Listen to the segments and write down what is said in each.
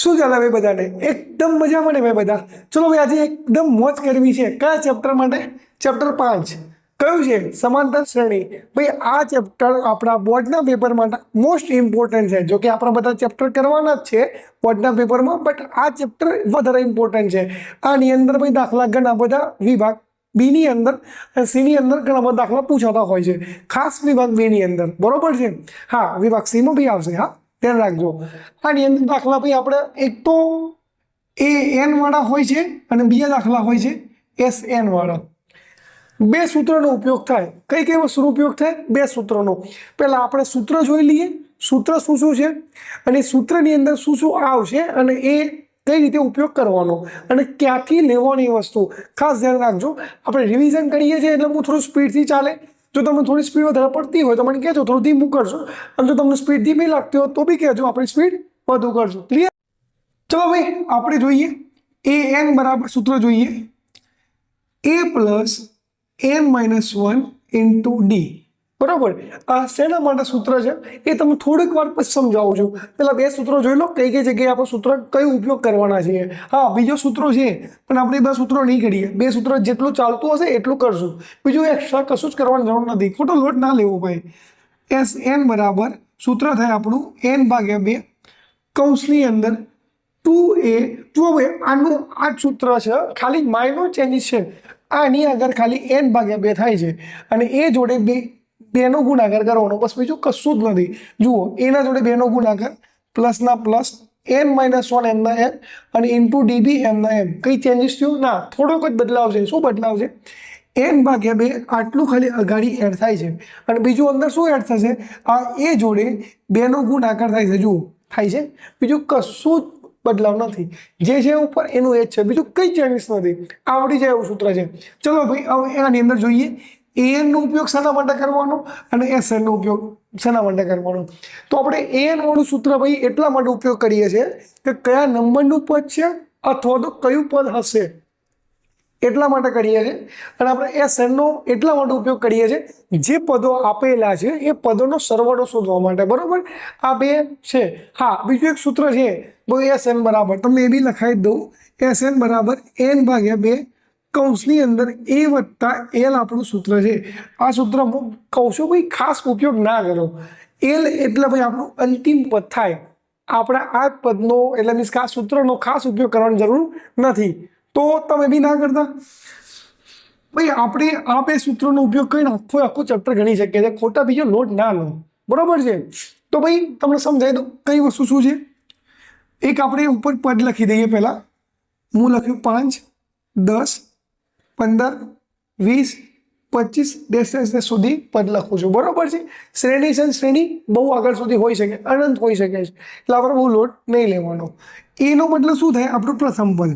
શું ચાલે ભાઈ બધાને? એકદમ મજામાં ને ભાઈ બધા? ચલો ભાઈ આજે એકદમ મોજ કરવી છે. કયા ચેપ્ટર માટે? ચેપ્ટર 5 કયું છે? સમાંતર શ્રેણી. ભાઈ આ ચેપ્ટર આપણા બોર્ડના પેપર માટે મોસ્ટ ઇમ્પોર્ટન્ટ છે. જો કે આપણા બધા ચેપ્ટર કરવાના જ છે બોર્ડના પેપરમાં, બટ આ ચેપ્ટર વધારે ઇમ્પોર્ટન્ટ છે. આની અંદર ભાઈ દાખલા ઘણા બધા વિભાગ બીની અંદર સીની અંદર ઘણા બધા દાખલા પૂછાતા હોય છે, ખાસ વિભાગ બીની અંદર, બરોબર છે? હા, વિભાગ સીમાં બી આવશે, હા ધ્યાન રાખજો. આની અંદર દાખલા ભાઈ આપણે એક તો AN વાળા હોય છે અને બીજા દાખલા હોય છે SN વાળા. બે સૂત્રનો ઉપયોગ થાય. કઈ કઈ વસ્તુનો ઉપયોગ થાય? બે સૂત્રોનો. પહેલા આપણે સૂત્ર જોઈ લઈએ, સૂત્ર શું શું છે અને સૂત્રની અંદર શું શું આવશે અને એ કઈ રીતે ઉપયોગ કરવાનો અને ક્યાંથી લેવાની વસ્તુ, ખાસ ધ્યાન રાખજો. આપણે રિવિઝન કરીએ છીએ એટલે હું થોડું સ્પીડથી ચાલે. જો તમને થોડી સ્પીડ વધારે પડતી હોય તો મને કહેજો, થોડું ધીમું કરજો. અને જો તમને સ્પીડ ધીમી લાગતી હોય તો બી કહેજો, આપણે સ્પીડ વધુ કરજો. ક્લિયર? ચલો ભાઈ આપણે જોઈએ AN બરાબર સૂત્ર જોઈએ A + n - 1 × D. બરાબર. આ શેના માટે સૂત્ર છે એ તમે થોડીક વાર પછી સમજાવું છું. પેલા બે સૂત્રો જોઈ લો, કઈ કઈ જગ્યાએ આપણે સૂત્ર કયો ઉપયોગ કરવાના છીએ. હા, બીજો સૂત્રો છે પણ આપણે બે સૂત્રો નહીં કરીએ. બે સૂત્ર જેટલું ચાલતું હશે એટલું કરશું. બીજું એક્સ્ટ્રા કશું જ કરવાની જરૂર નથી. ખોટો લોટ ના લેવો ભાઈ. SN બરાબર સૂત્ર થાય આપણું n/2 કૌંસની અંદર 2a. જુઓ ભાઈ આનું આ સૂત્ર છે, ખાલી માઇનોર ચેન્જીસ છે. આની આગળ ખાલી n/2 થાય છે અને એ જોડે બેનો ગુણાકાર કરવાનો, બસ બીજું કશું જ નથી. જુઓ, એના જોડે બેનો ગુણાકાર, પ્લસના પ્લસ, n - 1 એમના એમ અને ઇન્ટુ DB એમના એમ. કઈ ચેન્જીસ થયું? ના, થોડોક જ બદલાવ છે. શું બદલાવ છે? n/2 આટલું ખાલી અગાડી એડ થાય છે અને બીજું અંદર શું એડ થશે? આ એ જોડે બેનો ગુણાકાર થાય છે. જુઓ, થાય છે. બીજું કશું જ બદલાવ નથી. જે છે ઉપર એનું એ જ છે, બીજું કઈ ચેન્જીસ નથી. આવડી જાય એવું સૂત્ર છે. ચલો ભાઈ હવે આની અંદર જોઈએ AN નો ઉપયોગ શેના માટે કરવાનો અને SN નો ઉપયોગ શેના માટે કરવાનો. તો આપણે AN વાળું સૂત્ર ભાઈ એટલા માટે ઉપયોગ કરીએ છીએ કે કયા નંબરનું પદ છે અથવા તો કયું પદ હશે એટલા માટે કરીએ છીએ. અને આપણે SN નો એટલા માટે ઉપયોગ કરીએ છીએ જે પદો આપેલા છે એ પદોનો સરવાળો શોધવા માટે. બરોબર? આ બે છે. હા, બીજું એક સૂત્ર છે SN બરાબર, તમને એ બી લખાઈ દઉં. SN બરાબર n/2 કૌંસની અંદર A + L આપણું સૂત્ર છે. આ સૂત્રમાં કહું છું ભાઈ ખાસ ઉપયોગ ના કરો. L એટલે ભાઈ આપણું અંતિમ પદ થાય. આપણે આ પદનો એટલે મીન્સ કે આ સૂત્રનો ખાસ ઉપયોગ કરવાની જરૂર નથી. તો તમે બી ના કરતા. ભાઈ આપણે આ બે સૂત્રોનો ઉપયોગ કરીને આખો ચેપ્ટર ગણી શકીએ છીએ. ખોટા બીજો લોડ ના લો. બરોબર છે? તો ભાઈ તમને સમજાવી દો કઈ વસ્તુ શું છે. એક આપણે ઉપર પદ લખી દઈએ. પહેલા હું લખ્યું 5, 10, 15, 20, 25 સુધી પદ લખું છું. બરોબર છે? શ્રેણી છે, શ્રેણી બહુ આગળ સુધી હોઈ શકે, અનંત હોઈ શકે છે, એટલે આપણે બહુ લોડ નહીં લેવાનો. એનો મતલબ શું થાય? આપણું પ્રથમ પદ.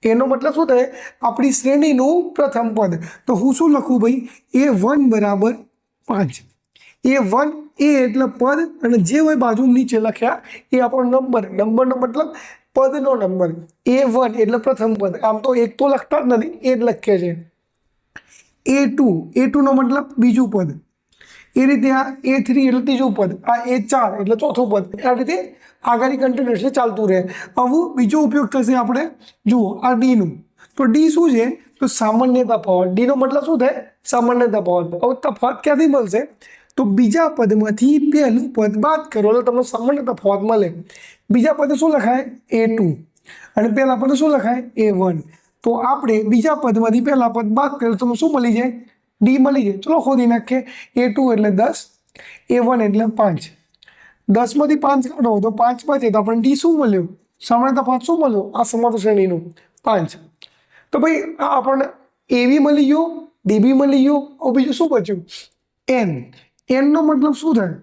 એનો મતલબ શું થાય? આપણી શ્રેણીનું પ્રથમ પદ. તો હું શું લખું ભાઈ? A1 બરાબર 5. A1 એ એટલે પદ અને જે હોય બાજુ નીચે લખ્યા એ આપણો નંબર. નંબરનો મતલબ પદનો નંબર. A1 એટલે પ્રથમ પદ. આમ તો એક તો લખતા જ નથી, એ જ લખીએ છીએ. A2 નો મતલબ બીજું પદ. એ રીતે આ A3 એટલે ત્રીજું પદ. આ A4 એટલે ચોથું પદ. આ રીતે આગળની કન્ટિન્યુઅસલી ચાલતું રહે. આવું બીજો ઉપયોગ થશે આપણે. જુઓ આ D નું. તો D શું છે? તો સામાન્ય તફાવત. D નો મતલબ શું થાય? સામાન્ય તફાવત. હવે તફાવત ક્યાંથી મળશે? તો બીજા પદમાંથી પહેલું પદ બાદ કરો એટલે તમને સામાન્ય તફાવત મળે. બીજા પદે શું લખાય? A2 અને પહેલા પદે શું લખાય? A1. તો આપણે બીજા પદમાંથી પહેલા પદ બાદ કરીએ તો તમને શું મળી જાય? D મળી જાય. ચલો ખોદી નાખીએ. A2 એટલે 10, A1 એટલે 5. 10 માંથી 5 કાઢો તો 5 બચે તો આપણને D શું મળ્યું? સામાન્ય તફાવત શું મળ્યું? આ સમાંતર શ્રેણીનું 5. તો ભાઈ આ આપણને AB મળી ગયું, DB મળી ગયું. હવે બીજું શું બચ્યું? N. N નો મતલબ શું થાય?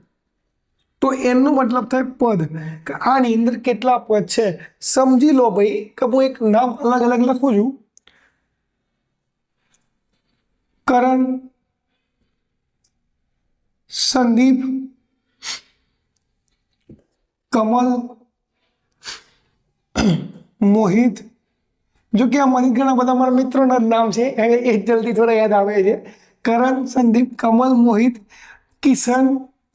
તો N નો મતલબ થાય પદ. કે આની અંદર કેટલા પદ છે સમજી લો ભાઈ. કે હું એક નામ અલગ અલગ લખું છું. કરણ, સંદીપ, કમલ, મોહિત. જો કે આમાંથી ઘણા બધા મારા મિત્રોના જ નામ છે, એ જલ્દી થોડા યાદ આવે છે. કરણ, સંદીપ, કમલ, મોહિત, કિશન.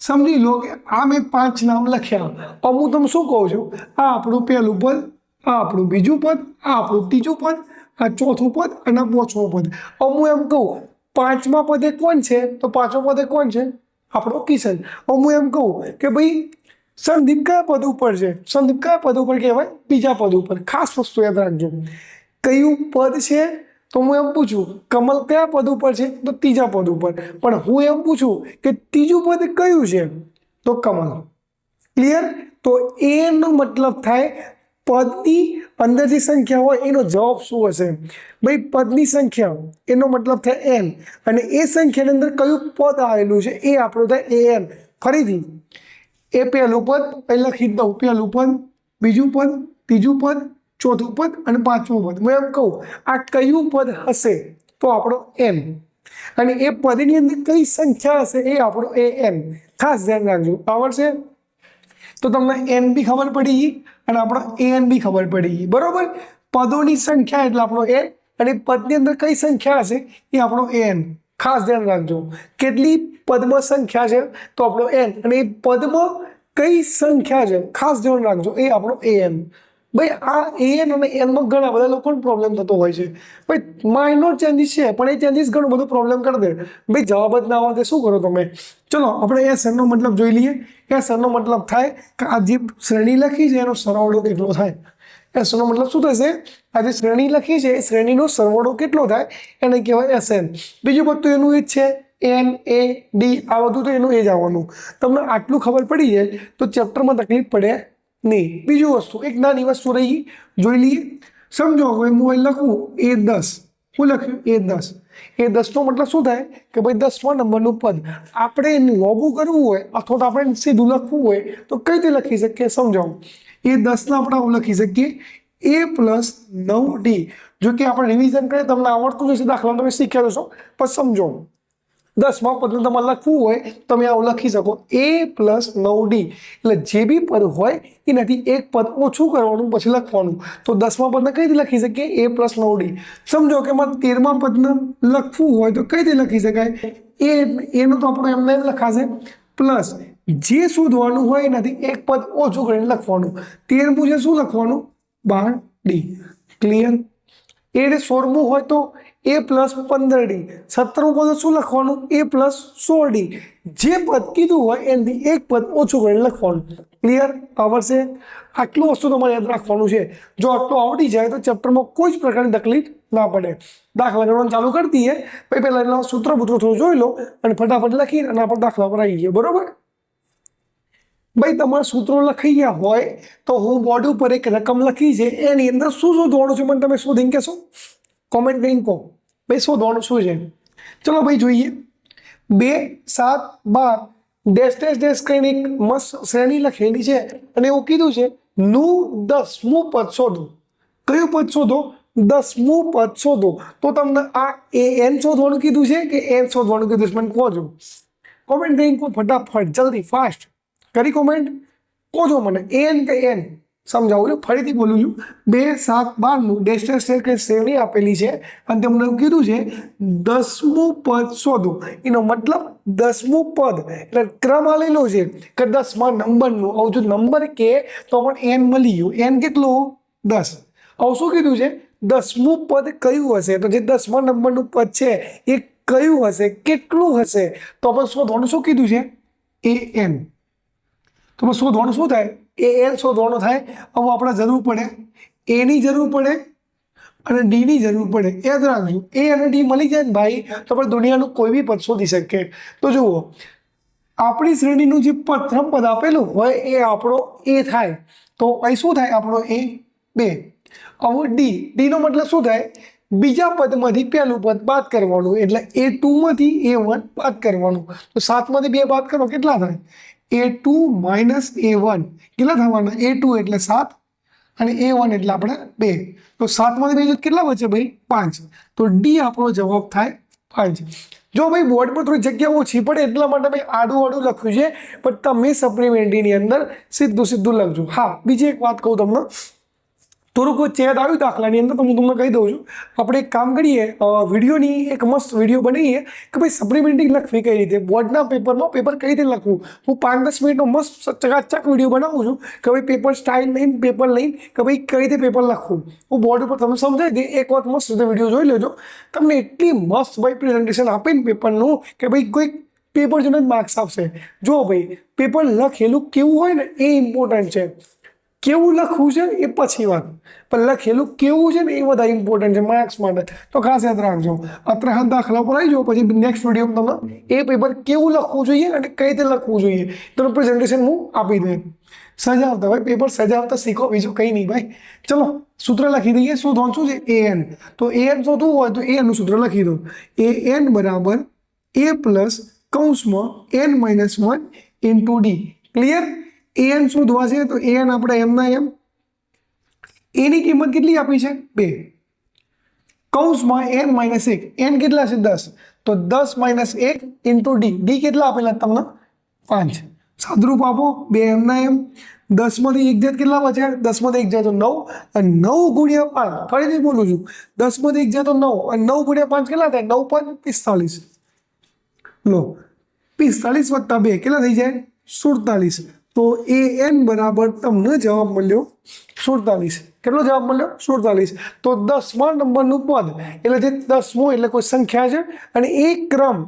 સમજી લો કે આ મેં 5 નામ લખ્યા. હવે હું તમને શું કહું છું? આ આપણું પહેલું પદ, આ આપણું બીજું પદ, આ આપણું ત્રીજું પદ, આ ચોથું પદ અને પાંચમું પદ. હવે હું એમ કહું પાંચમા પદે કોણ છે? તો પાંચમા પદે કોણ છે? આપણો કિશન. હવે હું એમ કહું કે ભાઈ સંદીપ કયા પદ ઉપર છે? સંદીપ કયા પદ ઉપર કહેવાય? બીજા પદ ઉપર. ખાસ વસ્તુ યાદ રાખજો. કયું પદ છે? તો હું એમ પૂછું કમલ કયા પદ ઉપર છે? તો ત્રીજા પદ ઉપર. પણ હું એમ પૂછું કે ત્રીજું પદ કયું છે? તો કમલ. ક્લિયર? તો એ નો મતલબ થાય પદની અંદર જે સંખ્યા હોય એનો જવાબ શું હશે? ભાઈ પદની સંખ્યા એનો મતલબ થાય n, અને એ સંખ્યાની અંદર કયું પદ આવેલું છે એ આપણું થાય an. ફરીથી એ પહેલું પદ પહેલા લખી દઉં. પહેલું પદ, બીજું પદ, ત્રીજું પદ, ચોથું પદ અને પાંચમું પદ. હું એમ કહું આ કયું પદ હશે? તો આપણો n. અને એ પદની અંદર કઈ સંખ્યા હશે? એ આપણો an. ખાસ ધ્યાન રાખજો. આવડશે તો તમને n બી ખબર પડી અને આપણો an બી ખબર પડી. બરોબર? પદોની સંખ્યા એટલે આપણો n, અને પદની અંદર કઈ સંખ્યા હશે એ આપણો an. ખાસ ધ્યાન રાખજો. કેટલી પદમાં સંખ્યા છે? તો આપણો n, અને એ પદમાં કઈ સંખ્યા છે ખાસ ધ્યાન રાખજો, એ આપણો an. ભાઈ આ an અને n માં ઘણા બધા લોકોને પ્રોબ્લેમ થતો હોય છે. ભાઈ માઇનોર ચેન્જીસ છે પણ એ ચેન્જીસ ઘણું બધું પ્રોબ્લેમ કરી દે. ભાઈ જવાબ જ ના આવે શું કરો તમે? ચલો આપણે એ સરનો મતલબ જોઈ લઈએ. એ સરનો મતલબ થાય કે આ જે શ્રેણી લખી છે એનો સરવાળો કેટલો થાય. એ સરનો મતલબ શું થશે? આ જે શ્રેણી લખી છે એ શ્રેણીનો સરવાળો કેટલો થાય એને કહેવાય SN. બીજું બધું એનું એ જ છે, n, a, d આ બધું તો એનું એ જ આવવાનું. તમને આટલું ખબર પડી જાય તો ચેપ્ટરમાં તકલીફ પડે નહીં. બીજું વસ્તુ એક નાની વસ્તુ રહી, જોઈ લઈએ. સમજો હવે હું અહીં લખું A10. હું લખ્યું A10. A10 નો મતલબ શું થાય કે ભાઈ 10મા નંબરનું પદ. આપણે લોબું કરવું હોય અથવા તો આપણે સીધું લખવું હોય તો કઈ રીતે લખી શકીએ સમજાવો. A10 આપણે આવું લખી શકીએ A+9D. જો કે આપણે રિવિઝન કરીએ તમને આવડતું જશે, દાખલા તમે શીખ્યા જશો. પણ સમજો 10મા પદને તમારે લખવું હોય તમે આવું લખી શકો A+9D. એટલે જે બી પદ હોય એનાથી એક પદ ઓછું કરવાનું પછી લખવાનું. તો 10મા પદને કઈ રીતે લખી શકીએ? A+9D. સમજો કે મારે 13મા પદને લખવું હોય તો કઈ રીતે લખી શકાય? એનું તો આપણું એમને એમ લખાશે પ્લસ જે શોધવાનું હોય એનાથી એક પદ ઓછું કરીને લખવાનું. 13મું છે શું લખવાનું? 12D. ક્લિયર? એ 16મું હોય તો A+15D. 17મું પદ શું લખવાનું? A+16D. જે પદ કીધું હોય એનાથી એક પદ ઓછું કરીને લખવાનું. ક્લિયર? આવડશે? આટલું વસ્તુ તમારે યાદ રાખવાનું છે. જો આટલું આવડી જાય તો ચેપ્ટરમાં કોઈ જ પ્રકારની તકલીફ ના પડે. દાખલા ગણવાનું ચાલુ કરી દઈએ પછી પહેલાં એના સૂત્ર થોડું જોઈ લો અને ફટાફટ લખી અને આપણે દાખલા પર આવી જઈએ. બરોબર? ભાઈ તમારા સૂત્રો લખી ગયા હોય તો હું બોર્ડ ઉપર એક રકમ લખી છે એની અંદર શું શોધવાનું છે મને તમે શોધીને કહેશો? કોમેન્ટ કરીને કહો ભાઈ શોધવાનું શું છે. ચલો ભાઈ જોઈએ. 2, 7, 12 ડેશ ડેશ ડેશ કરીને એક મસ્ત શ્રેણી લખેલી છે અને એવું કીધું છે નું 10મું પદ શોધો. કયું પદ શોધો? 10મું પદ શોધો. તો તમને આ an શોધવાનું કીધું છે કે n શોધવાનું કીધું છે મને કહો છો. કોમેન્ટ કરીને કહો ફટાફટ, જલ્દી, ફાસ્ટ કરી કોમેન્ટ. કહો છો મને an કે n સમજાવું છું. ફરીથી બોલું છું. 2, 7, 12 ડેશ ડેશ ડેશ કે શ્રેણી આપેલી છે અને તમને એવું કીધું છે 10મું પદ શોધો. એનો મતલબ 10મું પદ એટલે ક્રમ આલેલો છે કે 10મા નંબરનું. આવું જો નંબર કે તો પણ n મળી ગયું. n કેટલું? 10. આવું શું કીધું છે? 10મું પદ કયું હશે? તો જે 10મા નંબરનું પદ છે એ કયું હશે, કેટલું હશે? તો આપણે શોધવાનું શું કીધું છે? an. તો શોધવાનું શું થાય? an શોધવાનું થાય. હવે આપણે જરૂર પડે a ની જરૂર પડે અને d ની જરૂર પડે. યાદ રાખજો a અને d મળી જાય ને ભાઈ તો આપણે દુનિયાનું કોઈ બી પદ શોધી શકીએ. તો જુઓ આપણી શ્રેણીનું જે પ્રથમ પદ આપેલું હોય એ આપણો a થાય. તો અહીં શું થાય? આપણો A2. હવે d નો મતલબ શું થાય? બીજા પદમાંથી પહેલું પદ બાદ કરવાનું. એટલે A2 માંથી A1 બાદ કરવાનું. તો 7માંથી 2 બાદ કરો કેટલા થાય? A2 - A1 કેટલા થવાના? A2 એટલે 7 અને A1 એટલે આપણે 2. તો 7માંથી 2 કેટલા બચે ભાઈ? 5. તો D આપણો જવાબ થાય 5. જો ભાઈ બોર્ડ પર થોડી જગ્યા ઓછી પડે એટલા માટે ભાઈ આડું લખ્યું છે, પણ તમે સપ્લિમેન્ટરીની અંદર સીધું લખજો. હા, બીજી એક વાત કહું તમને. થોડુંક ચેત આવ્યું દાખલાની અંદર, તો હું તમને કહી દઉં છું. આપણે એક કામ કરીએ, વિડીયોની એક મસ્ત વિડીયો બનાવીએ કે ભાઈ સપ્લિમેન્ટરી લખવી કઈ રીતે, બોર્ડના પેપરમાં પેપર કઈ રીતે લખવું. હું 5-10 મિનિટનો મસ્ત ચકાચક વિડીયો બનાવું છું કે ભાઈ પેપર સ્ટાઇલ લઈને, પેપર લઈને કે ભાઈ કઈ રીતે પેપર લખવું. હું બોર્ડ ઉપર તમને સમજાવી દે, એક વખત મસ્ત રીતે વિડીયો જોઈ લેજો. તમને એટલી મસ્ત ભાઈ પ્રેઝન્ટેશન આપીને પેપરનું કે ભાઈ કોઈ પેપર જોઈને માર્ક્સ આપશે. જો ભાઈ પેપર લખેલું કેવું હોય ને એ ઇમ્પોર્ટન્ટ છે. કેવું લખવું છે એ પછી વાત, પણ લખેલું કેવું છે ને એ વધારે ઇમ્પોર્ટન્ટ છે માર્ક્સ માટે. તો ખાસ યાદ રાખજો. અત્યારે હાથ દાખલા પર આવી જાઓ, પછી નેક્સ્ટ વિડીયોમાં તમને એ પેપર કેવું લખવું જોઈએ અને કઈ રીતે લખવું જોઈએ તો પ્રેઝન્ટેશન હું આપી દઉં. સજાવતા ભાઈ પેપર સજાવતા શીખો, બીજું કંઈ નહીં ભાઈ. ચલો સૂત્ર લખી દઈએ. શું શું છે an. તો an શોધવું હોય તો an નું સૂત્ર લખી દો. an બરાબર a પ્લસ કૌંસમાં n-1 into d. Clear? an શોધવા છે તો an આપણે એમના એમ, એની કિંમત કેટલી આપી છે 2, કૌંસમાં n-1, n કેટલા છે 10, તો 10 - 1 ઇન્ટુ d. d કેટલા આપેલા તમને 5. સાદરૂપ આપો 2 એમના એમ. 10 માંથી 1 જાય કેટલા બચ્યા? 10 માંથી 1 જાય તો 9, અને 9 ગુણ્યા 5, ફરીથી બોલું છું 10 માંથી 1 જાય તો 9, અને 9 ગુણ્યા 5 કેટલા થાય? 9 × 5 = 45. લો 45 + 2 કેટલા થઈ જાય? 47. તો an બરાબર તમને જવાબ મળ્યો 47. કેટલો જવાબ મળ્યો? 47. તો 10મા નંબરનું પદ એટલે જે 10મો એટલે કોઈ સંખ્યા છે, અને એ ક્રમ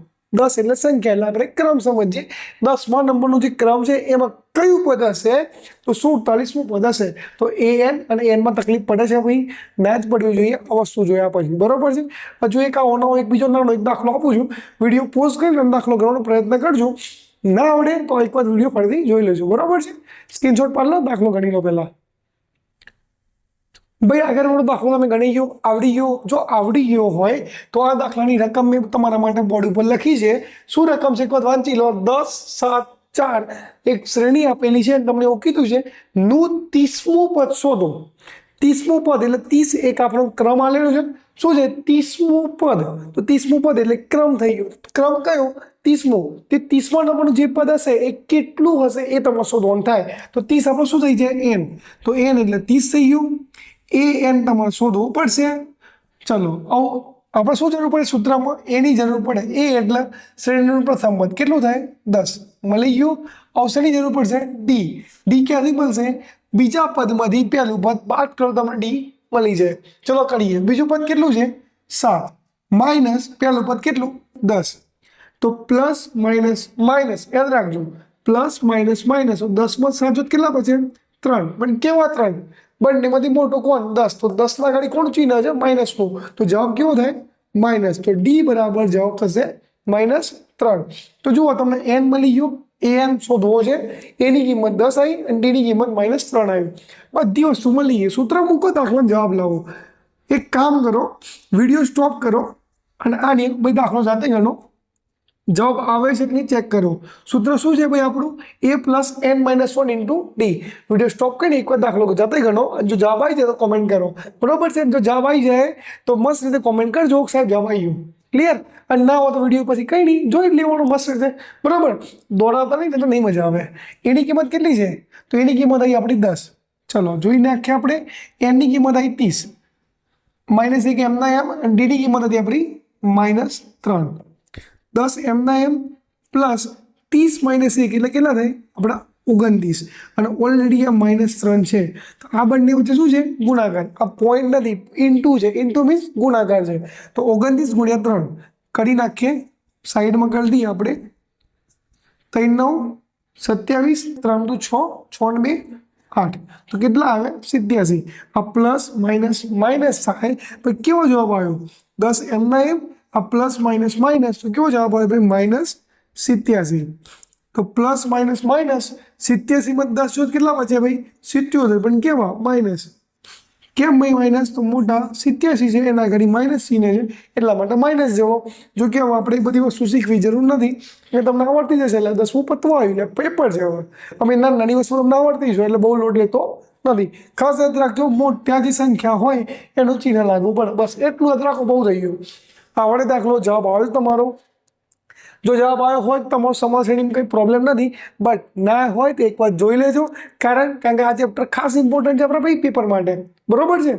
10 એટલે સંખ્યા, એટલે આપણે ક્રમ સમજીએ. 10મા નંબરનો જે ક્રમ છે એમાં કયું પદ હશે? તો 47મું પદ હશે. તો an અને n માં તકલીફ પડે છે ભાઈ? ના જ પડવી જોઈએ. આ વસ્તુ જોયા પછી, બરોબર છે. હજુ એક આવો એક બીજો નાનો એક દાખલો આપું છું. વિડીયો પોઝ કરીને દાખલો કરવાનો પ્રયત્ન કરજો. ના આવડે તો એક વાર વિડીયો ફરીથી જોઈ લેજો, બરોબર છે. સ્ક્રીનશોટ પાડી લો, દાખલો ગણી લો પહેલા. ભાઈ આગળ વાળો દાખલો તમે ગણી ગયો, આવડી ગયો. જો આવડી ગયો હોય તો આ દાખલાની રકમ મેં તમારા માટે બોર્ડ ઉપર લખી છે. શું રકમ છે એક વાર વાંચી લો. 10, 7, 4 એક શ્રેણી આપેલી છે. તમને એવું કીધું છે નું 30મું પદ શોધો. 30મું પદ એટલે 30 એક આપણો ક્રમ આલેલો છે. શું છે? 30મું પદ. તો 30મું પદ એટલે ક્રમ થઈ ગયો. ક્રમ કયો? 30મું. તે 30મા નંબરનું જે પદ હશે એ કેટલું હશે એ તમારે શોધવાનું થાય. તો 30 આપણું શું થઈ જાય? n. તો n એટલે 30 થઈ ગયું. an તમારે શોધવું પડશે. ચલો આપણે શું જરૂર પડે સૂત્રમાં? એની જરૂર પડે. એ એટલે શ્રેણીનું પ્રથમ પદ કેટલું થાય? 10 મળી ગયું. શેની જરૂર પડશે? d. d ક્યાંથી મળશે? બીજા પદમાંથી પહેલું પદ બાદ કરો તમને d મળી જાય. ચલો કરીએ. બીજું પદ કેટલું છે? 7 માઇનસ પહેલું પદ કેટલું? 10. તો પ્લસ માઇનસ માઇનસ યાદ રાખજો. પ્લસ માઇનસ માઇનસ 10માં 7 કેટલા બચે? 3. પણ કેવા 3? બંનેમાંથી મોટો કોણ? 10. તો 10 ના ગાડી કોણ ચિહ્ન છે? માઇનસનું. તો જવાબ કેવો થાય? માઇનસ. તો d બરાબર જવાબ થશે -3. તો જુઓ તમને n મળી ગયું. an શોધવો છે. એની કિંમત 10 આવી અને d ની કિંમત -3 આવી. બધી વસ્તુ મળી ગઈ. સૂત્ર મૂકો, દાખલાનો જવાબ લાવો. એક કામ કરો, વિડીયો સ્ટોપ કરો અને આની ભાઈ દાખલો જાતે ગણો. જવાબ આવે છે કે નહીં ચેક કરો. સૂત્ર શું છે ભાઈ આપણું? a + n-1 into d. Video stop કરીને એકવાર દાખલો જાતે ગણો. જો જવાબ આવી જાય તો કોમેન્ટ કરો, બરોબર છે. જો જવાબ આવી જાય તો મસ્ત રીતે કોમેન્ટ કરજો સાહેબ જવાબ આવી ગયું. ક્લિયર? અને ના હોય તો વિડીયો પછી કંઈ નહીં જોઈ લેવાનું મસ્ત રીતે, બરાબર. દોડાવતા નહીં તો નહીં મજા આવે. એની કિંમત કેટલી છે? તો એની કિંમત આવી આપણી 10. ચલો જોઈ નાખીએ આપણે. n ની કિંમત આવી 30 -1 એમના એમ, અને d ની કિંમત હતી આપણી -3. 10 એમના એમ પ્લસ 30 - 1 એટલે કેટલા થાય? આપણા 29. અને ઓલરેડી આ -3 છે. તો આ બંને વચ્ચે શું છે? ગુણાકાર. આ પોઈન્ટ નથી, ઇન્ટુ છે. ઇન્ટુ મીન્સ ગુણાકાર છે. તો 29 × 3 કરી નાખીએ. સાઈડમાં કરી દઈએ આપણે. 3 × 9 = 27, 3 × 6 6 ને 2 8. તો કેટલા આવે? 87. આ પ્લસ માઇનસ માઇનસ થાય તો કેવો જવાબ આવ્યો? 10 એમના એમ, આ પ્લસ માઇનસ માઇનસ તો કેવો જવાબ આવ્યો ભાઈ? -87. તો પ્લસ માઇનસ માઇનસ 87 માં 10 જો કેટલા બચ્યા ભાઈ? 77. પણ કેવા? માઇનસ. કેમ ભાઈ માઇનસ? તો મોટા 87 છે એના ઘડી માઇનસ ચિહ્ન છે એટલા માટે માઇનસ જેવો. જો કે આપણે બધી વસ્તુ શીખવી જરૂર નથી, એ તમને આવડતી જશે. એટલે 10મું પતવા આવ્યું એટલે પેપર છે. હવે અમે નાની વસ્તુ તમને આવડતી છે એટલે બહુ લોડ લેતો નથી. ખાસ યાદ રાખજો, મોટા જે સંખ્યા હોય એનું ચિહ્ન લાગવું પડે. બસ એટલું યાદ રાખો, બહુ થઈ ગયું. આવડે દાખલો જવાબ આવ્યો તમારો. જો જવાબ આવ્યો હોય તો તમારો સમાન શ્રેણીમાં કંઈ પ્રોબ્લેમ નથી, બટ ના હોય તો એક વાર જોઈ લેજો, કારણ કે આ ચેપ્ટર ખાસ ઇમ્પોર્ટન્ટ છે આપણા ભાઈ પેપર માટે, બરોબર છે?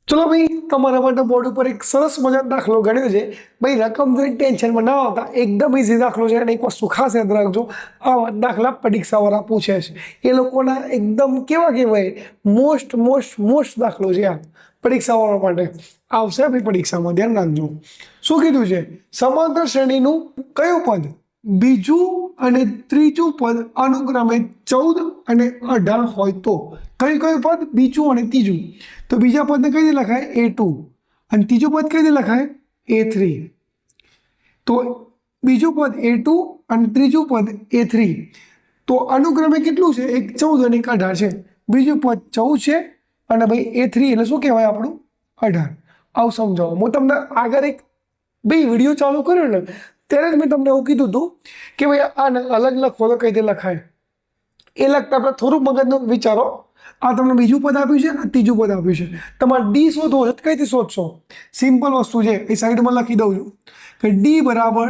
ચલો ભાઈ, તમારા માટે બોર્ડ ઉપર એક સરસ મજાનો દાખલો ગણ્યો છે ભાઈ. રકમ જોઈને ટેન્શનમાં ના આવતા, એકદમ ઇઝી દાખલો છે. અને એક વસ્તુ ખાસ યાદ રાખજો, આવા દાખલા પરીક્ષાવાળા પૂછે છે, એ લોકોના એકદમ કેવા કહેવાય, મોસ્ટ દાખલો છે આ પરીક્ષાવાળા માટે આવશે ભાઈ પરીક્ષામાં, ધ્યાન રાખજો. શું કીધું છે? સમાંતર શ્રેણીનું કયું પદ બીજું અને ત્રીજું પદ અનુક્રમે 14 અને 18 હોય તો? કયું પદ બીજું અને ત્રીજું? તો બીજા પદને કઈ રીતે લખાય? A2. અને ત્રીજું પદ કઈ રીતે લખાય? A3. તો બીજું પદ A2 અને ત્રીજું પદ A3. તો અનુક્રમે કેટલું છે? એક 14 અને એક 18 છે. બીજું પદ 14 છે અને ભાઈ A3 એટલે શું કહેવાય આપણું? 18. આવું સમજાવો. હું તમને આગળ એક ભાઈ વિડીયો ચાલુ કર્યો ને ત્યારે જ મેં તમને એવું કીધું હતું કે ભાઈ આને અલગ લખો તો કઈ રીતે લખાય, એ લખતા આપણે થોડુંક મગજનું વિચારો. આ તમને બીજું પદ આપ્યું છે, આ ત્રીજું પદ આપ્યું છે, તમારે ડી શોધવો છે. કઈ રીતે શોધશો? સિમ્પલ વસ્તુ છે, એ સાઈડમાં લખી દઉં છું કે ડી બરાબર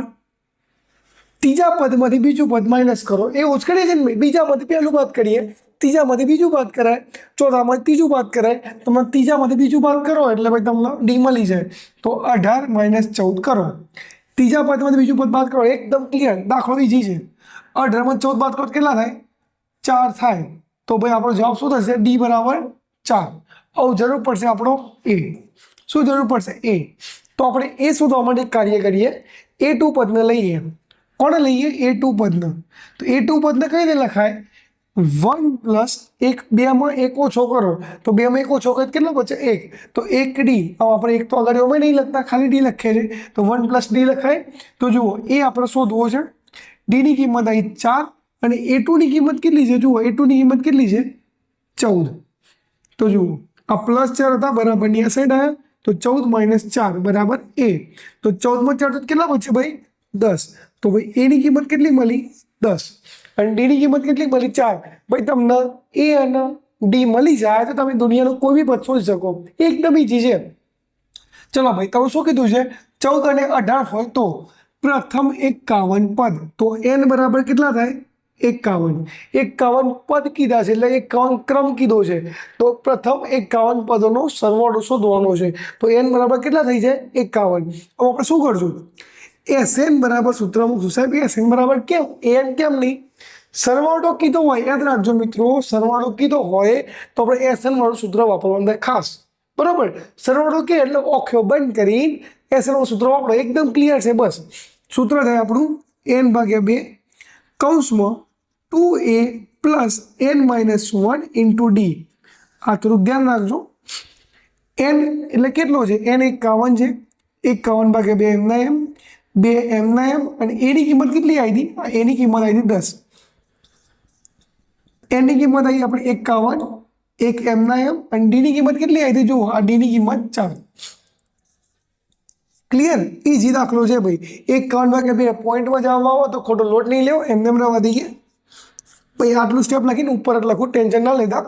ત્રીજા પદમાંથી બીજું પદ માઇનસ કરો. એવું જ કરીએ છીએ ને, બીજામાંથી પહેલું બાદ કરીએ, ત્રીજામાંથી બીજું બાદ કરાય, ચોથામાંથી ત્રીજું બાદ કરાય. તમે ત્રીજામાંથી બીજું બાદ કરો એટલે ભાઈ તમને ડી મળી જાય. તો 18 - 14 કરો. ત્રીજા પદમાંથી બીજું પદ બાદ કરો, એકદમ ક્લિયર, દાખલો ઈઝી છે. 18 માં 14 બાદ કરો કેટલા થાય? 4 થાય. તો ભાઈ આપણો જવાબ શું થશે? ડી બરાબર 4. હવે જરૂર પડશે આપણો એ. શું જરૂર પડશે? એ. તો આપણે એ શોધવા માટે કાર્ય કરીએ. A2 પદને લઈએ. કોને લઈએ? A2 પદને. તો A2 પદને કઈ રીતે લખાય? 1 + 1, 2 માં 1 ઓછો કરો તો 2 માં 1 ઓછો કરે કેટલો બચે? 1. તો 1 ડી. હવે આપણે એક તો આગળ અમે નહીં લખતા, ખાલી ડી લખીએ છીએ, તો 1 + ડી લખાય. તો જુઓ, એ આપણે શોધવો છે. ડીની કિંમત આવી 4 અને A2 ની કિંમત કેટલી છે? જુઓ, A2 ની કિંમત કેટલી છે? 14. તો જુઓ, આ +4 હતા બરાબરની આ સાઈડ આવ્યા, તો 14 - 4 બરાબર A. તો 14 માં 4 તો કેટલા બચે ભાઈ? 10. તો ભાઈ એની કિંમત કેટલી મળી? 10. અને ડીની કિંમત કેટલી મળી? 4. ભાઈ તમને એ અને ડી મળી જાય તો તમે દુનિયાનો કોઈ બી પદ શોધી શકો, એકદમ ઈઝી છે. ચલો ભાઈ, તમે શું કીધું છે? 14 અને 18 હોય તો પ્રથમ 51 પદ. તો n બરાબર કેટલા થાય? 51. 51 પદ કીધા છે એટલે 51 ક્રમ કીધો છે. તો પ્રથમ 51 પદોનો સરવાળો શોધવાનો છે. તો n બરાબર કેટલા થઈ જાય? 51. હવે આપણે શું કરશું? SN બરાબર સૂત્ર મૂકશું. સાહેબ, SN બરાબર કેમ? AN કેમ નહીં? સરવાળો કીધો હોય, યાદ રાખજો મિત્રો, સરવાળો કીધો હોય તો આપણે SN વાળું સૂત્ર વાપરવાનું ખાસ, બરોબર? સરવાળો કે એટલે ઓખ્યો બંધ કરી SN વાળું સૂત્ર વાપરો, એકદમ ક્લિયર છે. બસ સૂત્ર થાય આપણું n/2 કૌંસમાં 2a + n - 1 × d. આ થોડુંક ધ્યાન રાખજો. n એટલે કેટલો છે? n 51 છે. 51/2 m ના m, 2 m ના m. અને એની કિંમત કેટલી આવી હતી? એની કિંમત આવી હતી 10. એની કિંમત આવી આપણે 51, 1 m ના m. અને ડીની કિંમત કેટલી આવી હતી? જુઓ, આ ડીની કિંમત 4. ક્લિયર? ઈઝી દાખલો છે ભાઈ. 51/2 પોઈન્ટમાં જવાબ આવો તો ખોટો લોટ નહીં લેવો, એમને એમ રહેવા દઈએ ભાઈ. આટલું સ્ટેપ લખીને ઉપર જ લખું, ટેન્શન ના લેતા.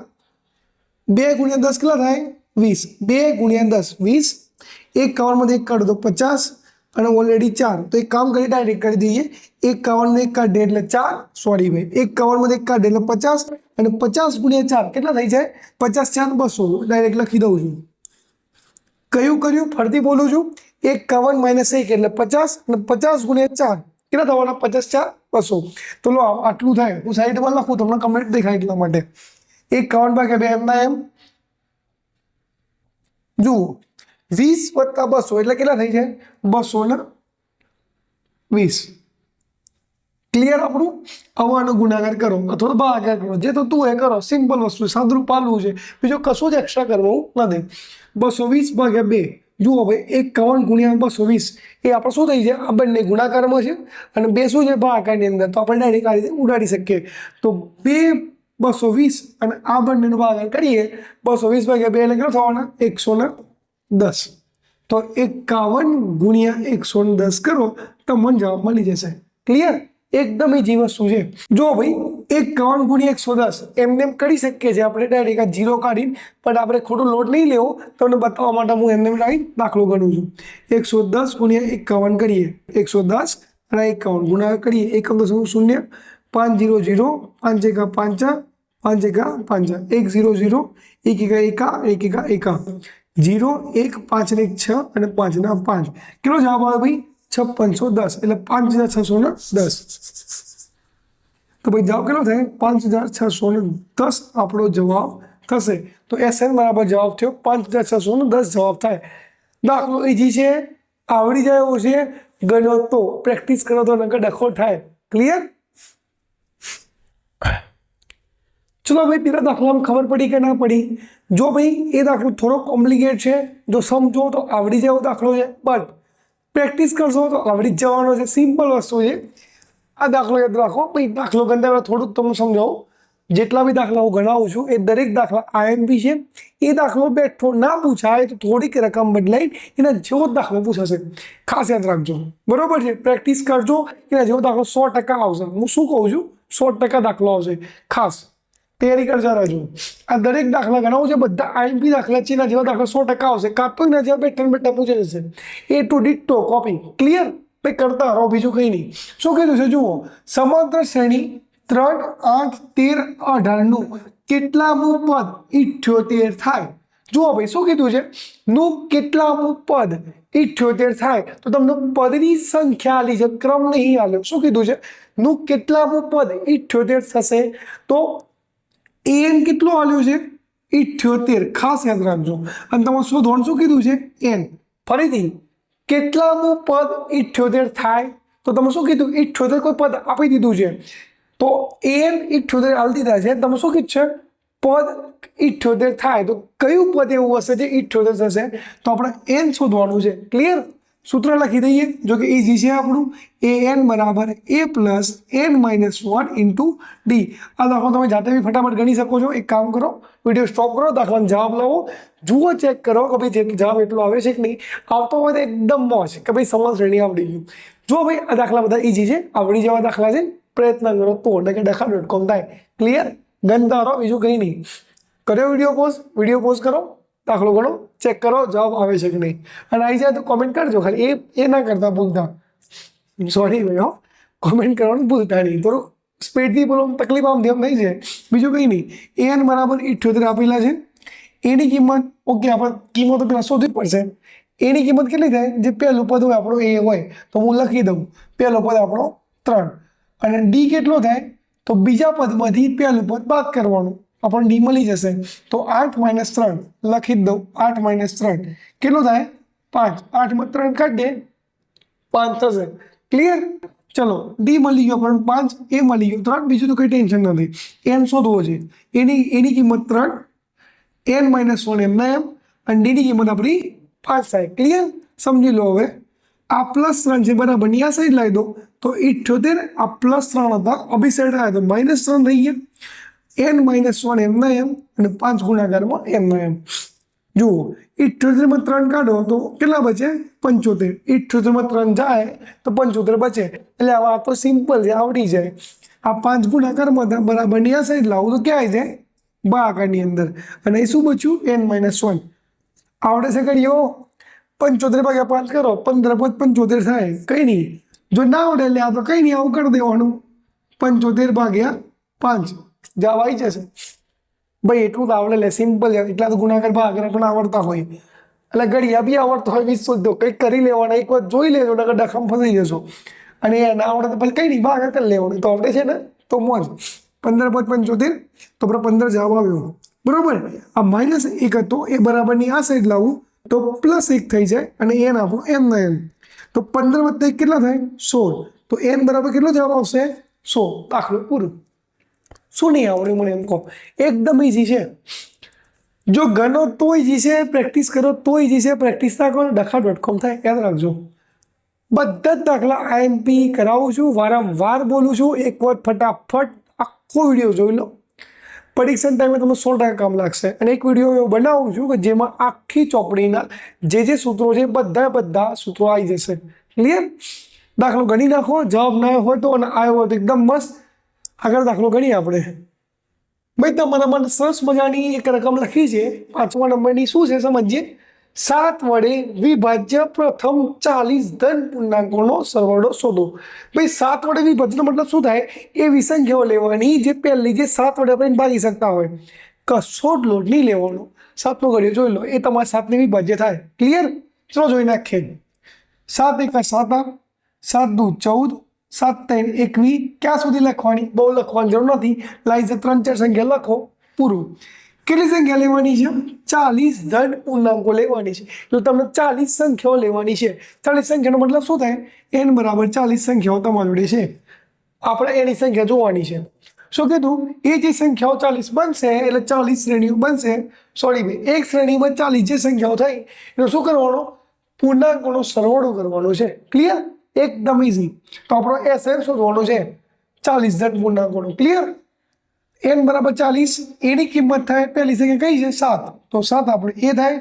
2 × 10 કેટલા થાય? 20. 2 × 10 20. 51 માંથી 1 કાઢો તો 50 અને ઓલરેડી 4. તો એક કામ કરી ડાયરેક્ટ કરી દઈએ. 51 માંથી 1 કાઢે એટલે 4. સોરી ભાઈ, 51 માંથી 1 કાઢે એટલે 50 અને 50 × 4 કેટલા થઈ જાય? 50 × 4 200. ડાયરેક્ટ લખી દઉં છું. કયું કર્યું? ફરતી બોલું છું. 51 - 1 એટલે 50 અને 50 × 4 કેટલા થવાના? 50 × 4 200. તો લો, આટલું થાય. હું સાઈડમાં લખું, તમને કમ્પ્લીટ દેખાય એટલા માટે. 51/2 m ના m. જુઓ, 20 + 200 એટલે કેટલા થઈ જાય? 220. ક્લિયર આપણું? આવાનો ગુણાકાર કરો અથવા ભાગાકાર કરો, જે તો તું એ કરો. સિમ્પલ વસ્તુ, સાદું પાલવું છે, બીજું કશું જ એક્સ્ટ્રા કરવું નથી. 220/2. જુઓ ભાઈ, 51 × 220 એ આપણે શું થઈ જાય? આ બંને ગુણાકારમાં છે અને 2 શું છે? ભાગાકારની અંદર. તો આપણે ડાયરેક્ટ આ રીતે ઉડાડી શકીએ. તો 220 અને આ બંનેનો ભાગાકાર કરીએ. 220/2 એટલે કેટલો થવાના? 110. તો 51 × 110 કરો તો મને જવાબ મળી જશે. ક્લિયર? એકદમ ઈઝી વસ્તુ છે. જો ભાઈ, 51 ગુણ્યા 110 એમને એમ કરી શકીએ છીએ આપણે ડાયરેક્ટ આ 0 કાઢીને, પણ આપણે ખોટો લોડ નહીં લેવો, તમને બતાવવા માટે હું એમને એમ દાખલો ગણું છું. 110 ગુણ્યા 51 કરીએ, 110 અને 51 ગુણાકાર કરીએ, એકમ દશક 0, 5 0 0, 5 એકા 5, 5 એકા 5, 1 0 0, 1 એકા 1, 1 એકા 1, 0 1 5 ને 6 અને 5 ના 5. કેટલો જવાબ આવે ભાઈ? 5610. એટલે 5610. તો ભાઈ જવાબ કેટલો થાય? 5610 આપણો જવાબ થશે. તો SN બરાબર જવાબ થયો 5610 જવાબ થાય. દાખલો ઈજી છે, આવડી જાય એવું છે, ગણો તો પ્રેક્ટિસ કરો તો નકર ડખો થાય. ક્લિયર? ચલો ભાઈ પેલા દાખલામાં ખબર પડી કે ના પડી? જો ભાઈ એ દાખલો થોડો કોમ્પ્લિકેટ છે, જો સમજો તો આવડી જાય એવો દાખલો છે, બટ પ્રેક્ટિસ કરશો તો આવડી જ જવાનો છે. સિમ્પલ વસ્તુ છે. આ દાખલો યાદ રાખો. ભાઈ દાખલો ગણતા પહેલાં થોડુંક તમને સમજાવું. જેટલા બી દાખલા હું ગણાવું છું એ દરેક દાખલા IMP છે. એ દાખલો બેઠો ના પૂછાય તો થોડીક રકમ બદલાઈ એના જેવો દાખલો પૂછાશે. ખાસ યાદ રાખજો. બરોબર છે? પ્રેક્ટિસ કરજો, એના જેવો દાખલો 100% આવશે. હું શું કહું છું? 100% દાખલો આવશે. ખાસ તૈયારી કરતા રહેજો. આ દરેક દાખલા ગણાવું છે, બધા IMP દાખલા છે, એના જેવા દાખલા 100% આવશે. કાં તો એના જેવા બેઠા પૂછાઈ જશે. એ ટુ ડિટ્ટો કોપી. ક્લિયર? કરતા રહો, બીજું કંઈ નહીં. શું કીધું છે જુઓ? સમાંતર શ્રેણી 3 8 13 18 નું કેટલામું પદ 78 થાય? જુઓ ભાઈ શું કીધું છે? નું કેટલામું પદ 78 થાય. તો તમને પદની સંખ્યા આલી છે, ક્રમ નહીં આલ્યો. શું કીધું છે? નું કેટલામું પદ 78 થશે. તો n કેટલો આલ્યો છે? 78. ખાસ યાદ રાખજો. અને તમારે શોધવાનું શું કીધું છે? n. ફરીથી કેટલામું પદ 78 થાય? તો તમે શું કીધું? 78 કોઈ પદ આપી દીધું છે, તો n 78 આલી દીધા છે. તમે શું કીધું છે? પદ 78 થાય. તો કયું પદ એવું હશે જે 78 થશે? તો આપણે n શોધવાનું છે. ક્લિયર? સૂત્ર લખી દઈએ. જો કે ઈઝી છે આપણું. an બરાબર a plus n minus 1 into d. આ દાખલો તમે જાતે બી ફટાફટ ગણી શકો છો. એક કામ કરો, વિડીયો સ્ટોપ કરો, દાખલાનો જવાબ લાવો, જુઓ, ચેક કરો કે ભાઈ જવાબ એટલો આવે છે કે નહીં. આવતો હોય તો એકદમ મોજ કે ભાઈ સમાન શ્રેણી આવડી ગયું. જો ભાઈ આ દાખલા બધા ઈઝી છે, આવડી જવા દાખલા છે. પ્રયત્ન કરો તો ડખા.com થાય. ક્લિયર? ગણતા રહો, બીજું કંઈ નહીં. કર્યો વિડીયો પોઝ કરો, દાખલો ગણો, ચેક કરો જવાબ આવે છે કે નહીં. અને આવી જાય તો કોમેન્ટ કરજો. ખાલી એ ના કરતા ભૂલતા. સોરી ભાઈ, હો, કોમેન્ટ કરવાનું ભૂલતા નહીં. થોડુંક સ્પીડથી બોલો, તકલીફ આમ ધ્યાન થઈ જાય, બીજું કંઈ નહીં. an બરાબર 78 આપેલા છે. એની કિંમત ઓકે, આપણે કિંમતો પેલા શોધવી પડશે. એની કિંમત કેટલી થાય? જે પહેલું પદ હોય આપણો a હોય તો હું લખી દઉં. પહેલો પદ આપણો 3. અને d કેટલો થાય? તો બીજા પદમાંથી પહેલું પદ બાદ કરવાનું, આપણને d મળી જશે. તો 8 - 3 લખી દઉં. 8 - 3 કેટલો થાય? 5. 8 માં 3 કાઢી દે, 5 થશે. ક્લિયર? ચલો, d મળી ગયો પણ 5, a મળી ગયો 3, બીજું તો કંઈ ટેન્શન નથી. n શોધવો છે. એની કિંમત 3, n - 1 એમના એમ, અને d ની કિંમત આપણી 5 થાય. ક્લિયર? સમજી લો. હવે આ +3 છે, બરાબર, ની આ સાઈડ લાવી દો. તો 78 આ +3 હતા, અભી સાઈડ આવ્યા તો -3 થઈ ગયા. n - 1 એમના એમ, અને 5 ગુણાકારમાં એમના એમ. જુઓ, 78 માં 3 કાઢો તો કેટલા બચે? 75. 78 માં 3 જાય તો 75 બચે. એટલે આ તો સિમ્પલ છે, આવડી જાય. આ 5 ગુણાકારમાં હતા, બરાબર, ની આ સાઈડ લાવું તો ક્યાં આવી જાય? ભાગાકારની અંદર. અને એ શું બચ્યું? n - 1. આવડે છે? કરીઓ. 75 ભાગ્યા 5 કરો, 15 + 75 થાય. કંઈ નહીં. જો ના આવડે એટલે આ તો કંઈ નહીં, આવું કરી દેવાનું. 75 ભાગ્યા 5 જવાબ આવી જશે. ભાઈ એટલું તો આવડે લે, સિમ્પલ છે. એટલા તો ગુણાકાર ભાગાકાર પણ આવડતા હોય, એટલે ઘડિયા બી આવડતો હોય, 20 શોધો, કંઈક કરી લેવાના, એક વાર જોઈ લેજો, નકર ડખામાં ફસાઈ જશો. અને એ ના આવડે તો પછી કંઈ નહીં, ભાગાકાર કરી લેવાનું. તો આવડે છે ને, તો મોજ. 15 + 75 તો 15 જવાબ આવ્યો. બરોબર. આ -1 હતો, એ બરાબરની આ સાઈડ લાવું તો +1 થઈ જાય, અને n આપો એમના એમ. તો 15 + 1 કેટલા થાય? 16. તો n બરાબર કેટલો જવાબ આવશે? 16. દાખલો પૂરો. શું નહીં આવડ્યું મને એમ કહો? એકદમ ઈઝી છે. જો ગણો તો ઈઝી છે, પ્રેક્ટિસ કરો તો ઈઝી છે. પ્રેક્ટિસ ના કરો ડખા.com થાય. યાદ રાખજો. બધા જ દાખલા IMP કરાવું છું, વારંવાર બોલું છું. એકવાર ફટાફટ આખો વિડીયો જોઈ લો. પરીક્ષા ટાઈમે તમને 100% કામ લાગશે. અને એક વિડીયો એવો બનાવું છું કે જેમાં આખી ચોપડીના જે સૂત્રો છે બધા સૂત્રો આવી જશે. ક્લિયર? દાખલો ગણી નાખો. જવાબ ના હોય તો, અને આવ્યો હોય તો એકદમ મસ્ત. આગળ દાખલો ગણીએ આપણે. ભાઈ તમારા માટે સરસ મજાની એક રકમ લખી છે 5મા નંબરની. શું છે સમજીએ. 7 વડે વિભાજ્ય પ્રથમ 40 ધન પૂર્ણાંકોનો સરવાળો શોધો. ભાઈ 7 વડે વિભાજ્યનો મતલબ શું થાય? એવી સંખ્યાઓ લેવાની જે પહેલી જે 7 વડે આપણે ભાગી શકતા હોય. કશો જ લોડ નહીં લેવાનો. 7નો ઘડિયો જોઈ લો, એ તમારા 7ને વિભાજ્ય થાય. ક્લિયર? ચલો જોઈ નાખીએ. 7 એકા 7, 7 દુ 14, 7 3 21. ક્યાં સુધી લખવાની? બહુ લખવાની જરૂર નથી. લાઈન 3-4 સંખ્યા લખો, પૂરું. કેટલી સંખ્યા લેવાની છે? 40 ધન પૂર્ણાંકો લેવાની છે. એટલે તમને 40 સંખ્યાઓ લેવાની છે. 40 સંખ્યાનો મતલબ શું થાય? n બરાબર 40 સંખ્યાઓ તમારી જોડે છે. આપણે એની સંખ્યા જોવાની છે. શું કીધું? એ જે સંખ્યાઓ 40 બનશે એટલે 40 શ્રેણીઓ બનશે. સોરી ભાઈ, એક શ્રેણીમાં 40 જે સંખ્યાઓ થઈ એટલે શું કરવાનો? પૂર્ણાંકોનો સરવાળો કરવાનો છે. ક્લિયર? એકદમ ઇઝી. તો આપણો SN શોધવાનો છે 40 ધન પૂર્ણાંકોનો. ક્લિયર? n બરાબર 40, એની કિંમત થાય પહેલી સંખ્યા કઈ છે? 7. તો 7 આપણે એ થાય.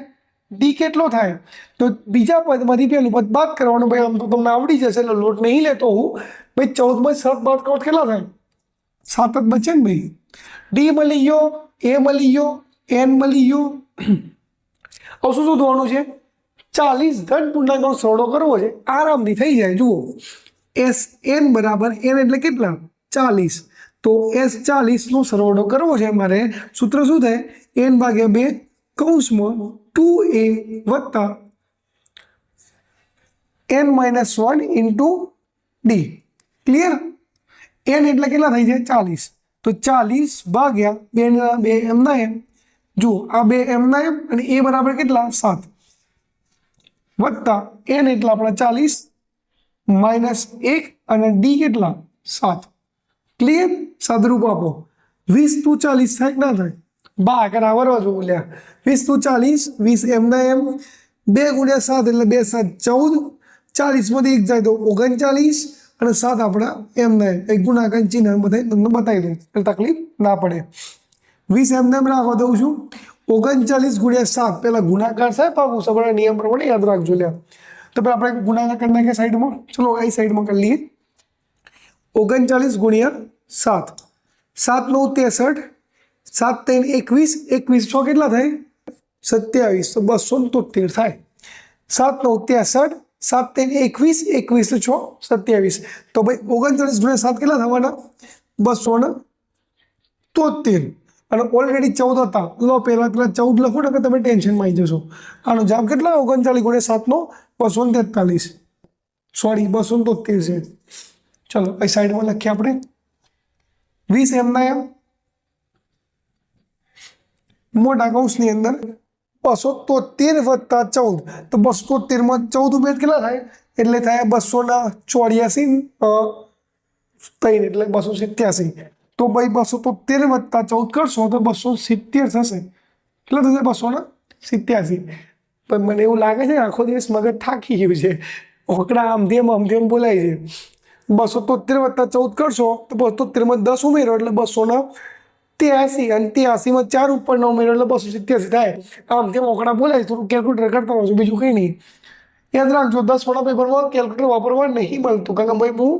ડી કેટલો થાય? તો બીજા પદમાંથી પહેલું પદ બાદ કરવાનું. ભાઈ આમ તો તમને આવડી જશે એટલે લોટ નહીં લેતો હું. ભાઈ 14 7 બાદ કરો કેટલા થાય? 7 જ બચે ને ભાઈ. ડી મળી ગયો, એ મળી ગયો, n મળી ગયો. હવે શું શોધવાનું છે? 40 ધન પૂર્ણાંકનો સરવાળો કરવો છે. આરામથી થઈ જાય. જુઓ, SN બરાબર n એટલે કેટલા? 40. તો S40 નો સરવાળો કરવો છે મારે. સૂત્ર શું થાય? n ભાગ્યા 2 કૌંસમાં 2a વત્તા n - 1 into D. Clear? n એટલે કેટલા થઈ જાય? 40. તો 40 ભાગ્યા 2 એમના એમ. જુઓ, આ 2 એમના એમ અને એ બરાબર કેટલા? 7 વત્તા n એટલે આપણા 40 -1 અને ડી કેટલા? 7. ક્લિયર? સાદરૂપ આપો. 20 × 40 થાય કે ના થાય? ભાગાકાર આવરવા જો બોલ્યા. 20 × 40, 20 એમના એમ. 2 × 7 એટલે 2 7 14. 40 માંથી 1 જાય તો 39 અને 7 આપણા એમના એમ. એક ગુણાકાર ચિહ્ન બધા તમને બતાવી દઉં એટલે તકલીફ ના પડે. 20 એમના એમ રાખવા દઉં છું. 39 × 7 પહેલા ગુણાકાર થાય પાકું સબળા નિયમ પ્રમાણે યાદ રાખજો. લ્યા તો પછી આપણે ગુણાકાર કરી નાખીએ સાઈડમાં. ચલો અહીં સાઈડમાં કરી લઈએ. 39 × 7, 7 9 63, 7 3 21, 21 6 કેટલા થાય? 27. તો 273 થાય. 7 9 63, 7 3 21, 21 6 27. તો ભાઈ 39 × 7 કેટલા થવાના? 273. અને ઓલરેડી 14 હતા. લો પહેલા 14 લખો ને કે તમે ટેન્શનમાં આવી જશો. આનો જવાબ કેટલા? 39 × 7 નો 243. સોરી 273 છે. ચલો અહીં સાઈડમાં લખીએ આપણે. 20 એમના એમ મોટા કૌંસની અંદર 273 વત્તા 14. તો 273 માં 14 ઉમેર કેટલા થાય? એટલે થાય 284 3 એટલે 287. તો ભાઈ 273 વત્તા 14 કરશો તો 270 થશે. કેટલા થશે? 287. પણ મને એવું લાગે છે આખો દિવસ મગજ થાકી ગયું છે. ઓકડા આમથી બોલાય છે. 273 વત્તા 14 કરશો તો 273 માં 10 ઉમેરો એટલે 283 અને 83 માં 4 ઉપરના ઉમેરો એટલે 287 થાય. આમથી ઓકડા બોલાય. થોડું કેલ્ક્યુલેટર કરતા હોઉં છું, બીજું કંઈ નહીં. યાદ રાખજો 10 વાળા પેપરમાં કેલ્ક્યુલેટર વાપરવા નહીં મળતું. કારણ કે ભાઈ હું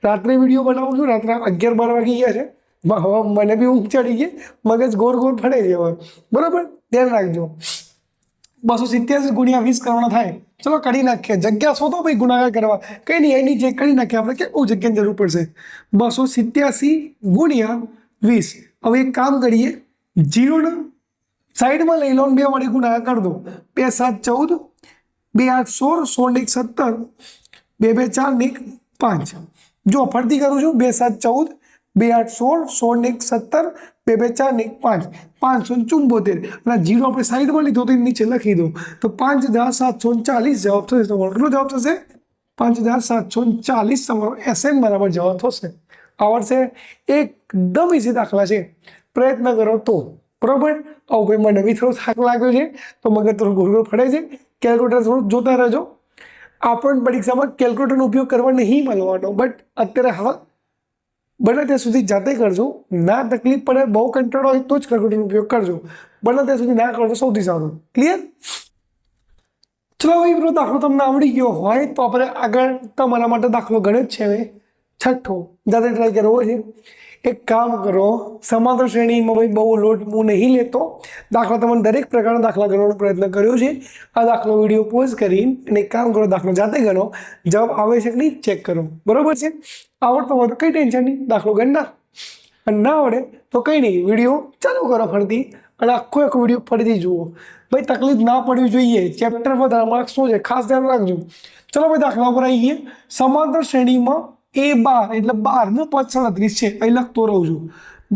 રાત્રે વિડીયો બનાવું છું. રાત્રે 11-12 વાગી ગયા છે. હવે મને બી ઊંઘ ચડી ગઈ. મગજ ગોળ ફળે છે હવે. બરાબર? ધ્યાન રાખજો. 287 × 20 કરવાના થાય. ચલો કરી નાખીએ. જગ્યા શોધો ભાઈ ગુણાકાર કરવા. કંઈ નહીં, એની જે કરી નાખીએ આપણે. કે જગ્યાની જરૂર પડશે. 287 × 20. હવે એક કામ કરીએ. 0 ને સાઈડમાં લઈ લો ને 2 વડે ગુણાકાર કરી દો. 2 7 14, 2 8 16, 16 1 17, 2 2 4 ને 5. જો ફરતી કરું છું. 2 7 14, 2 8 16, 16 17, 2 2 4 ને 5, 574. અને 0 આપણે સાઈડમાં લીધો તો નીચે લખી દો. તો 5740 જવાબ થશે. તમારો કેટલો જવાબ થશે? 5740 તમારો SN બરાબર જવાબ થશે. આવડશે? એકદમ ઇઝી દાખલા છે. પ્રયત્ન કરો તો. બરાબર? આવું ભાઈ મને બી થોડો થાક લાગ્યો છે તો મગજ થોડું ગોળ ફળે છે. કેલ્ક્યુલેટર થોડું જોતા રહેજો. આપણને પરીક્ષામાં કેલ્ક્યુલેટરનો ઉપયોગ કરવા નહીં મળવાનો. બટ અત્યારે હાલ બને ત્યાં સુધી જાતે કરજો. ના તકલીફ પડે, બહુ કંટાળો હોય તો જ કેલ્ક્યુલેટરનો ઉપયોગ કરજો. બને ત્યાં સુધી ના કરજો સૌથી સારું. ક્લિયર? ચલો ભાઈ પેલો દાખલો તમને આવડી ગયો હોય તો આપણે આગળ તમારા માટે દાખલો ગણે જ છે. હવે છઠ્ઠો જાતે ટ્રાય કરવો છે। એક કામ કરો, સમાંતર શ્રેણીમાં ભાઈ બહુ લોટ હું નહીં લેતો, દાખલા તમને દરેક પ્રકારના દાખલા ગણવાનો પ્રયત્ન કર્યો છે। આ દાખલો વિડીયો પોઝ કરીને અને એક કામ કરો, દાખલો જાતે ગણો, જવાબ આવે છે કે નહીં ચેક કરો, બરોબર છે। આવડતો હોય તો કંઈ ટેન્શન નહીં, દાખલો ગણ નાખ, અને ના આવડે તો કંઈ નહીં, વિડીયો ચાલુ કરો ફરીથી અને આખો વિડીયો ફરીથી જુઓ। ભાઈ તકલીફ ના પડવી જોઈએ, ચેપ્ટર વધારે માર્ક્સ શું છે ખાસ ધ્યાન રાખજો। ચલો ભાઈ દાખલા પર આવીએ। સમાંતર શ્રેણીમાં A12 એટલે 12નું પદ 37 છે, અહીં લખતો રહું છું,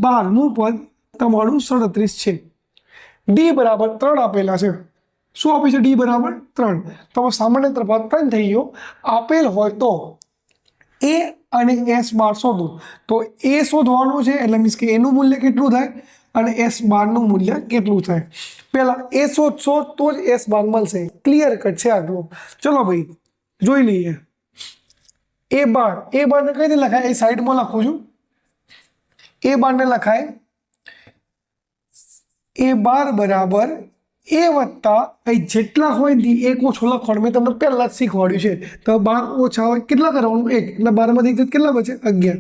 12નું પદ તમારું 37 છે। D બરાબર 3 આપેલા છે। શું આપે છે? D બરાબર 3। તો સામાન્ય તફાવત 3 થઈ ગયો। આપેલ હોય તો A અને S12 શોધો, તો A શોધવાનું છે, એટલે મીન્સ કે એનું મૂલ્ય કેટલું થાય અને S12નું મૂલ્ય કેટલું થાય। પહેલા A શોધશો તો જ S12 મળશે, ક્લિયર કટ છે આટલું। ચલો ભાઈ જોઈ લઈએ। A12 ને કઈ રીતે લખાય એ સાઈડમાં લખું છું। A12 ને લખાય A12 બરાબર A વત્તા અહીં જેટલા હોય ને એક ઓછો લખવાનું, મેં તમને પહેલા જ શીખવાડ્યું છે। તો 12 ઓછા હોય કેટલા કરવાનું? 1, એટલે 12માંથી કેટલા બચે? 11।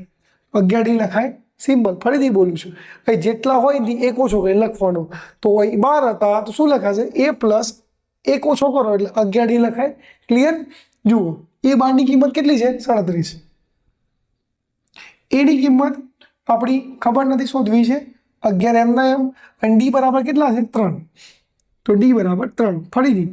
11 લખાય, સિમ્પલ। ફરીથી બોલું છું, અહીં જેટલા હોય ને એક ઓછો કરી લખવાનું, તો અહીં 12 હતા તો શું લખાશે? A પ્લસ 1 ઓછો કરો એટલે 11 લખાય, ક્લિયર? જુઓ A12 ની કિંમત કેટલી છે? 37। એની કિંમત આપણી ખબર નથી, શોધવી છે। 11 એમના એમ, અને D બરાબર કેટલા છે? 3। તો D બરાબર 3। ફરીથી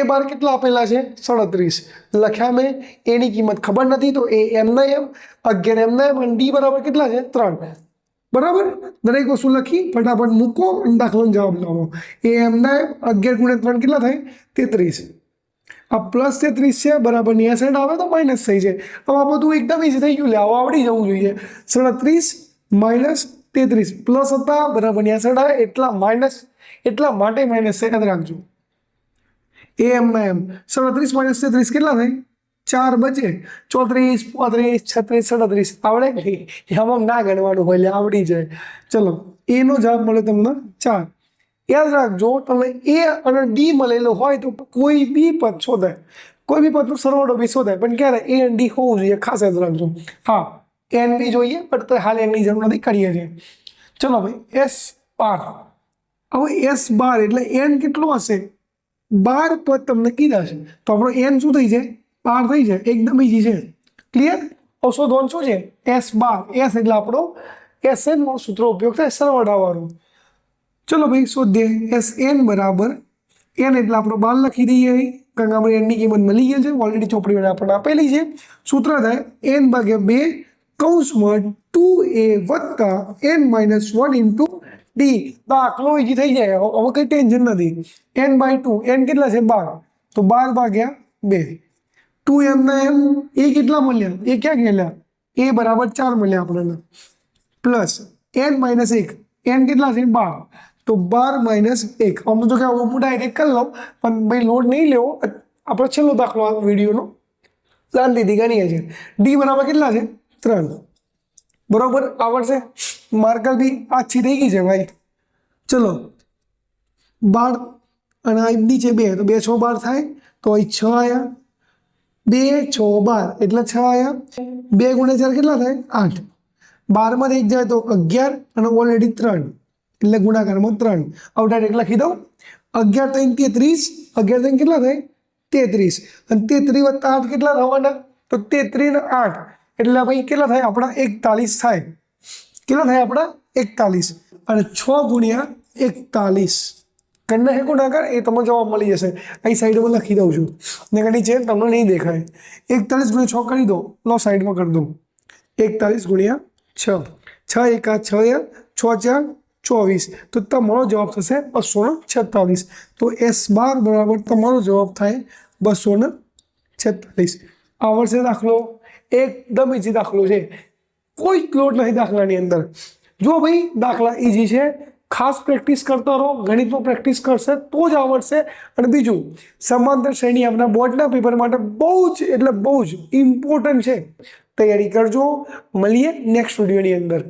A12 કેટલા આપેલા છે? 37 લખ્યા મેં, એની કિંમત ખબર નથી તો A એમના એમ, 11 એમના એમ, અને D બરાબર કેટલા છે? 3। બરાબર, દરેક વસ્તુ લખી ફટાફટ મૂકો અને દાખલાનો જવાબ લાવો। A એમના એમ 11 ગુણ્યા 3 કેટલા થાય? 33। આ પ્લસ 33 છે, બરાબર ની આ સાઈડ આવે તો માઇનસ થઈ જાય। હવે આ બધું એકદમ ઈઝી થઈ ગયું, લે આવું આવડી જવું જોઈએ। 37 માઇનસ 33 પ્લસ હતા, બરાબર ની આ સાઈડ આવે એટલા માઇનસ, એટલા માટે માઇનસ છે, યાદ રાખજો। A એમના એમ 37 માઇનસ 33 કેટલા થાય? 4 બચે। 34 35 36 37 આવડે કે એમાં ના ગણવાનું હોય, એટલે આવડી જાય। ચલો એનો જવાબ મળે તમને 4। યાદ રાખજો, તમે A અને D મળેલો હોય તો કોઈ બી પદ શોધાય, કોઈ બી પદનો સરવાળો બી શોધાય, પણ ક્યારે A અને D હોવું જોઈએ, ખાસ યાદ રાખજો। હા N બી જોઈએ, પણ હાલ એની જરૂર નથી, કરીએ છીએ। ચલો ભાઈ S12, હવે S12 એટલે N કેટલું હશે? 12 પદ તમને કીધા છે, તો આપણો N શું થઈ જાય? 12 થઈ જાય, એકદમ ઈઝી છે, ક્લિયર? હવે શોધવાનું શું છે? S12, S એટલે આપણો SN નો સૂત્ર ઉપયોગ થાય, સરવાળાવાળું। ચલો ભાઈ શોધીએ। SN બરાબર N એટલે આપણો 12 લખી દઈએ, કારણ કે આપણે N ની કિંમત મળી ગઈ છે, ઓલરેડી ચોપડીમાં આપણને આપેલી છે। સૂત્ર થાય N ભાગ્યા 2 કૌંસમાં 2A વત્તા N માઇનસ 1 ઇન્ટુ D। દાખલો ઈજી થઈ જાય, હવે કંઈ ટેન્શન નથી। N બાય 2, N કેટલા છે? 12, તો 12 ભાગ્યા 2, 2 એમના એમ, એ કેટલા મળ્યા? એ ક્યાં ગયેલા? A બરાબર 4 મળ્યા આપણને, પ્લસ N માઇનસ 1, N કેટલા છે? 12, તો 12 માઇનસ 1। આમ તો કે હું ડાયરેક્ટ કરી લઉં, પણ ભાઈ લોડ નહીં લેવો, આપણો છેલ્લો દાખલો આ વિડીયોનો, શાંતિથી ગણીએ છીએ। D બરાબર કેટલા છે? 3। બરોબર, આવડશે? માર્કર બી આછી થઈ ગઈ છે ભાઈ। ચલો 12 અને આ નીચે 2, તો 2 6 12 થાય, તો અહીં 6 આવ્યા, 2 6 12 એટલે 6 આવ્યા। 2 ગુણ્યા 4 કેટલા થાય? 8। 12 માંથી 1 જાય તો 11, અને ઓલરેડી 3 એટલે ગુણાકારમાં 3। હવે ડાયરેક્ટ લખી દઉં, 11 3 33, 11 3 કેટલા થાય? 33, અને 33 વત્તા 8 કેટલા થવાના? તો 33 ને 8 એટલે ભાઈ કેટલા થાય આપણા? 41 થાય। કેટલા થાય આપણા? 41, અને 6 ગુણ્યા 41 કરીને હે ગુણાકાર, એ તમને જવાબ મળી જશે। અહીં સાઈડમાં લખી દઉં છું, ને કદી છે તમને નહીં દેખાય। 41 ગુણ્યા 6 કરી દો, લો સાઈડમાં કરી દો, 41 ગુણ્યા 6, 6 1 6 6 4 24, તો તમારો જવાબ થશે 246। તો S12 બરાબર તમારો જવાબ થાય 246। આવડશે દાખલો? એકદમ ઈઝી દાખલો છે, કોઈ લોડ નથી દાખલાની અંદર। જો ભાઈ દાખલા ઈઝી છે, ખાસ પ્રેક્ટિસ કરતા રહો, ગણિતમાં પ્રેક્ટિસ કરશે તો જ આવડશે। અને બીજું, સમાંતર શ્રેણી આપણા બોર્ડના પેપર માટે બહુ જ એટલે બહુ જ ઇમ્પોર્ટન્ટ છે, તૈયારી કરજો। મળીએ નેક્સ્ટ વિડીયોની અંદર।